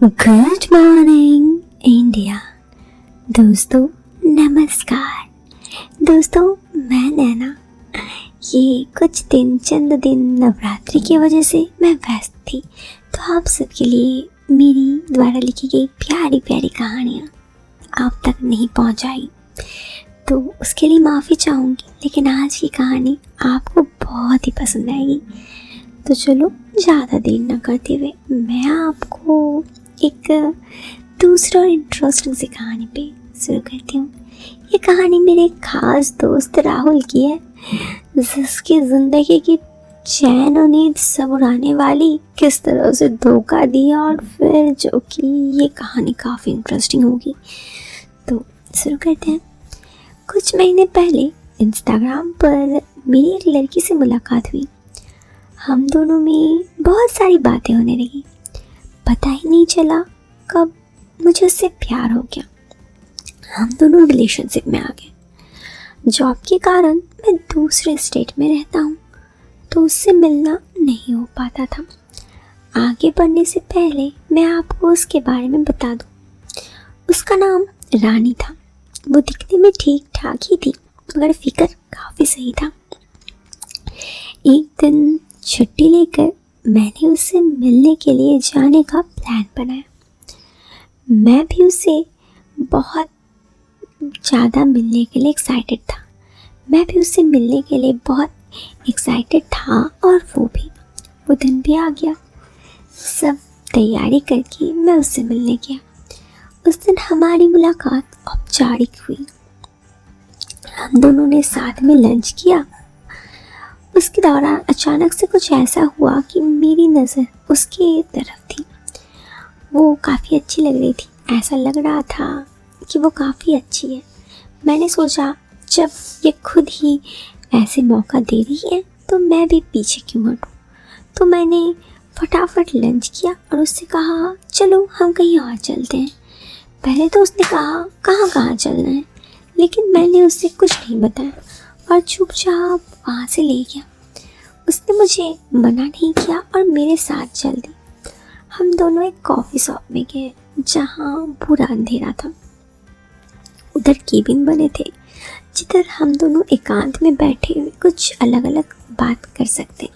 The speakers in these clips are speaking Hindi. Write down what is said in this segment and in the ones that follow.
Good morning India. दोस्तों नमस्कार। दोस्तों मैं नैना। ये कुछ दिन चंद दिन नवरात्रि की वजह से मैं व्यस्त थी, तो आप सबके लिए मेरी द्वारा लिखी गई प्यारी प्यारी कहानियाँ आप तक नहीं पहुँचाई, तो उसके लिए माफ़ी चाहूँगी। लेकिन आज की कहानी आपको बहुत ही पसंद आएगी। तो चलो ज़्यादा देर न करते हुए मैं आपको एक दूसरा और इंटरेस्टिंग सी कहानी पे शुरू करती हूँ। ये कहानी मेरे खास दोस्त राहुल की है, जिसकी ज़िंदगी की चैन और नींद सब उड़ाने वाली किस तरह से धोखा दिया, और फिर जो कि ये कहानी काफ़ी इंटरेस्टिंग होगी। तो शुरू करते हैं। कुछ महीने पहले इंस्टाग्राम पर मेरी एक लड़की से मुलाकात हुई। हम दोनों में बहुत सारी बातें होने लगी। पता ही नहीं चला कब मुझे उससे प्यार हो गया। हम दोनों रिलेशनशिप में आ गए। जॉब के कारण मैं दूसरे स्टेट में रहता हूँ, तो उससे मिलना नहीं हो पाता था। आगे बढ़ने से पहले मैं आपको उसके बारे में बता दूँ। उसका नाम रानी था। वो दिखने में ठीक ठाक ही थी, मगर फिकर काफ़ी सही था। एक दिन छुट्टी लेकर मैंने उससे मिलने के लिए जाने का प्लान बनाया। मैं भी उससे बहुत ज़्यादा मिलने के लिए एक्साइटेड था। और वो दिन भी आ गया। सब तैयारी करके मैं उससे मिलने गया। उस दिन हमारी मुलाकात औपचारिक हुई। हम दोनों ने साथ में लंच किया। उसके दौरान अचानक से कुछ ऐसा हुआ कि मेरी नज़र उसकी तरफ थी। वो काफ़ी अच्छी लग रही थी। ऐसा लग रहा था कि वो काफ़ी अच्छी है। मैंने सोचा, जब ये खुद ही ऐसे मौका दे रही है तो मैं भी पीछे क्यों हटूँ। तो मैंने फटाफट लंच किया और उससे कहा, चलो हम कहीं और चलते हैं। पहले तो उसने कहा कहाँ चलना है, लेकिन मैंने उससे कुछ नहीं बताया और चुपचाप वहाँ से ले गया। उसने मुझे मना नहीं किया और मेरे साथ चल दी। हम दोनों एक कॉफ़ी शॉप में गए, जहाँ पूरा अंधेरा था। उधर केबिन बने थे, जिधर हम दोनों एकांत में बैठे हुए कुछ अलग अलग बात कर सकते।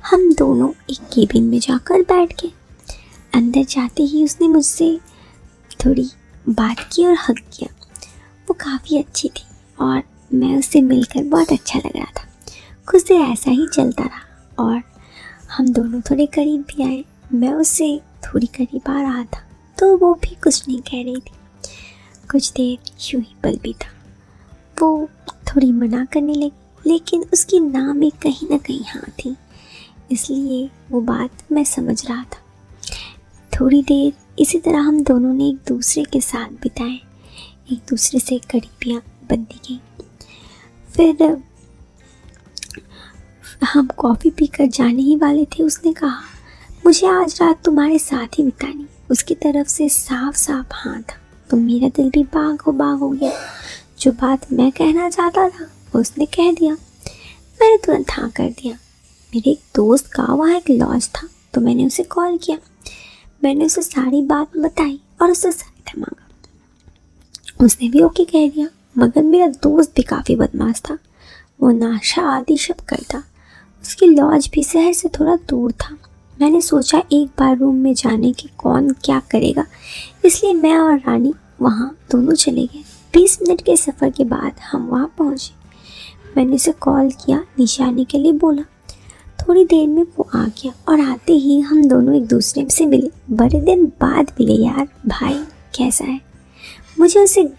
हम दोनों एक केबिन में जाकर बैठ गए। अंदर जाते ही उसने मुझसे थोड़ी बात की और हग किया। वो काफ़ी अच्छी थी और मैं उससे मिलकर बहुत अच्छा लग रहा था। कुछ देर ऐसा ही चलता रहा और हम दोनों थोड़े करीब भी आए। मैं उससे थोड़ी करीब आ रहा था, तो वो भी कुछ नहीं कह रही थी। कुछ देर यूं ही पल भी था। वो थोड़ी मना करने लगी, लेकिन उसकी नाम में कहीं ना कहीं हाँ थी, इसलिए वो बात मैं समझ रहा था। थोड़ी देर इसी तरह हम दोनों ने एक दूसरे के साथ बिताए। एक दूसरे से करीबियाँ बनती गई। फिर हम कॉफ़ी पीकर जाने ही वाले थे। उसने कहा, मुझे आज रात तुम्हारे साथ ही बितानी। उसकी तरफ से साफ साफ हाँ था, तो मेरा दिल भी बाग हो गया। जो बात मैं कहना चाहता था उसने कह दिया। मैंने तुरंत हाँ कर दिया। मेरे एक दोस्त का वहाँ एक लॉज था, तो मैंने उसे कॉल किया। मैंने उसे सारी बात बताई और उससे सहायता मांगा। उसने भी ओके कह दिया, मगर मेरा दोस्त भी काफ़ी बदमाश था। वो नशा आदि सब करता। उसकी लॉज भी शहर से थोड़ा दूर था। मैंने सोचा एक बार रूम में जाने के कौन क्या करेगा, इसलिए मैं और रानी वहाँ दोनों चले गए। 20 मिनट के सफ़र के बाद हम वहाँ पहुँचे। मैंने उसे कॉल किया, नीचे आने के लिए बोला। थोड़ी देर में वो आ गया और आते ही हम दोनों एक दूसरे से मिले। बड़े दिन बाद मिले यार, भाई कैसा है। मुझे उसे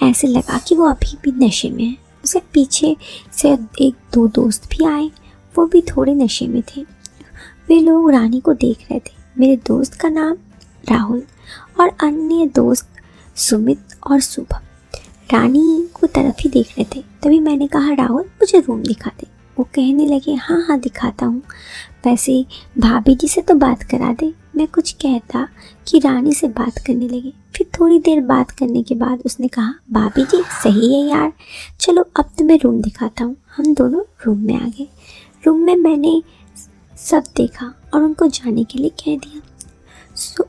ऐसे लगा कि वो अभी भी नशे में है। उसके पीछे से एक दो दोस्त भी आए, वो भी थोड़े नशे में थे। वे लोग रानी को देख रहे थे। मेरे दोस्त का नाम राहुल और अन्य दोस्त सुमित और शुभम रानी को तरफ ही देख रहे थे। तभी मैंने कहा, राहुल मुझे रूम दिखा दे। वो कहने लगे, हाँ दिखाता हूँ, वैसे भाभी जी से तो बात करा दे। मैं कुछ कहता कि रानी से बात करने लगे। फिर थोड़ी देर बात करने के बाद उसने कहा, भाभी जी सही है यार, चलो अब तुम्हें रूम दिखाता हूँ। हम दोनों रूम में आ गए। रूम में मैंने सब देखा और उनको जाने के लिए कह दिया।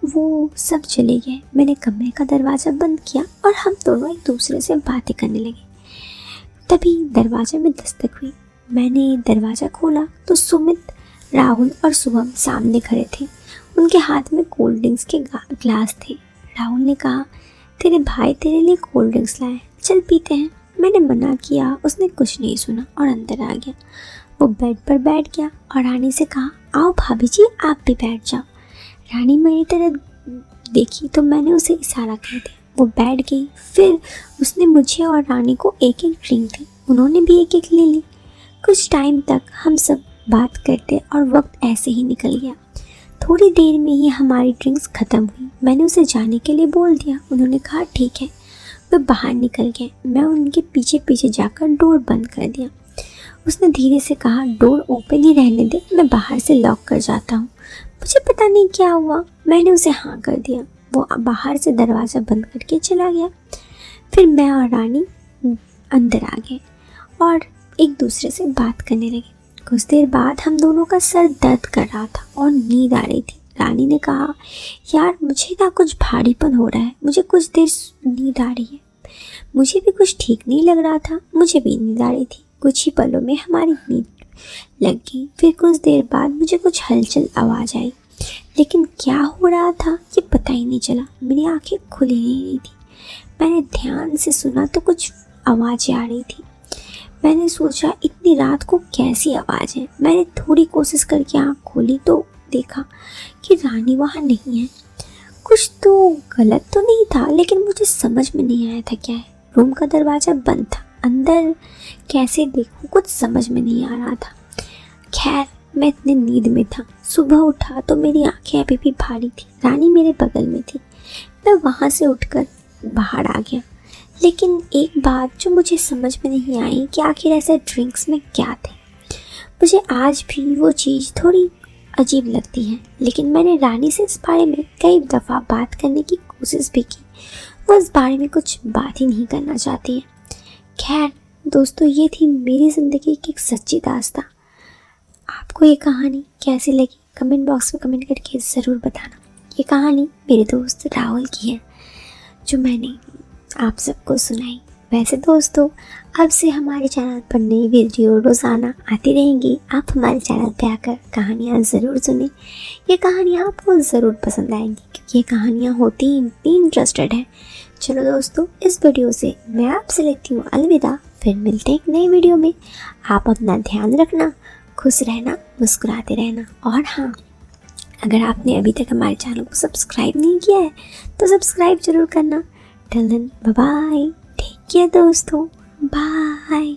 वो सब चले गए। मैंने कमरे का दरवाज़ा बंद किया और हम दोनों एक दूसरे से बातें करने लगे। तभी दरवाजे में दस्तक हुई। मैंने दरवाज़ा खोला तो सुमित, राहुल और शुभम सामने खड़े थे। उनके हाथ में कोल्ड ड्रिंक्स के ग्लास थे। राहुल ने कहा, तेरे भाई तेरे लिए कोल्ड ड्रिंक्स लाए, चल पीते हैं। मैंने मना किया, उसने कुछ नहीं सुना और अंदर आ गया। वो बेड पर बैठ गया और रानी से कहा, आओ भाभी जी आप भी बैठ जाओ। रानी मेरी तरफ देखी तो मैंने उसे इशारा कर दिया। वो बैठ गई। फिर उसने मुझे और रानी को एक एक ड्रिंक दी। उन्होंने भी एक एक ले ली। कुछ टाइम तक हम सब बात करते और वक्त ऐसे ही निकल गया। थोड़ी देर में ही हमारी ड्रिंक्स ख़त्म हुई। मैंने उसे जाने के लिए बोल दिया। उन्होंने कहा ठीक है। वे बाहर निकल गए। मैं उनके पीछे पीछे जाकर डोर बंद कर दिया। उसने धीरे से कहा, डोर ओपन ही रहने दे, मैं बाहर से लॉक कर जाता हूँ। मुझे पता नहीं क्या हुआ, मैंने उसे हाँ कर दिया। वो बाहर से दरवाज़ा बंद करके चला गया। फिर मैं और रानी अंदर आ गए और एक दूसरे से बात करने लगे। कुछ देर बाद हम दोनों का सर दर्द कर रहा था और नींद आ रही थी। रानी ने कहा, यार मुझे ना कुछ भारीपन हो रहा है, मुझे कुछ देर नींद आ रही है। मुझे भी कुछ ठीक नहीं लग रहा था, मुझे भी नींद आ रही थी। कुछ ही पलों में हमारी नींद लग गई। फिर कुछ देर बाद मुझे कुछ हलचल आवाज़ आई, लेकिन क्या हो रहा था ये पता ही नहीं चला। मेरी आंखें खुली नहीं रही थी। मैंने ध्यान से सुना तो कुछ आवाज़ें आ रही थी। मैंने सोचा इतनी रात को कैसी आवाज़ है। मैंने थोड़ी कोशिश करके आँख खोली तो देखा कि रानी वहाँ नहीं है। कुछ तो गलत तो नहीं था, लेकिन मुझे समझ में नहीं आया था क्या है। रूम का दरवाज़ा बंद था, अंदर कैसे देखूं कुछ समझ में नहीं आ रहा था। खैर मैं इतने नींद में था। सुबह उठा तो मेरी आंखें अभी भी भारी थी। रानी मेरे बगल में थी। मैं वहाँ से उठकर बाहर आ गया। लेकिन एक बात जो मुझे समझ में नहीं आई कि आखिर ऐसे ड्रिंक्स में क्या थे। मुझे आज भी वो चीज़ थोड़ी अजीब लगती है। लेकिन मैंने रानी से इस बारे में कई दफ़ा बात करने की कोशिश भी की। वो इस बारे में कुछ बात ही नहीं करना चाहती है। खैर दोस्तों, ये थी मेरी ज़िंदगी की एक सच्ची दास्तां। आपको ये कहानी कैसी लगी कमेंट बॉक्स में कमेंट करके ज़रूर बताना। ये कहानी मेरे दोस्त राहुल की है जो मैंने आप सबको सुनाई। वैसे दोस्तों, अब से हमारे चैनल पर नई वीडियो रोज़ाना आती रहेंगी। आप हमारे चैनल पे आकर कहानियाँ ज़रूर सुनें। ये कहानियाँ आपको ज़रूर पसंद आएंगी क्योंकि ये कहानियाँ होती ही इतनी इंटरेस्टेड है। चलो दोस्तों, इस वीडियो से मैं आपसे लेती हूँ अलविदा। फिर मिलते हैं एक नई वीडियो में। आप अपना ध्यान रखना, खुश रहना, मुस्कुराते रहना। और हाँ, अगर आपने अभी तक हमारे चैनल को सब्सक्राइब नहीं किया है तो सब्सक्राइब ज़रूर करना। Till then bye bye, take care दोस्तों, बाय।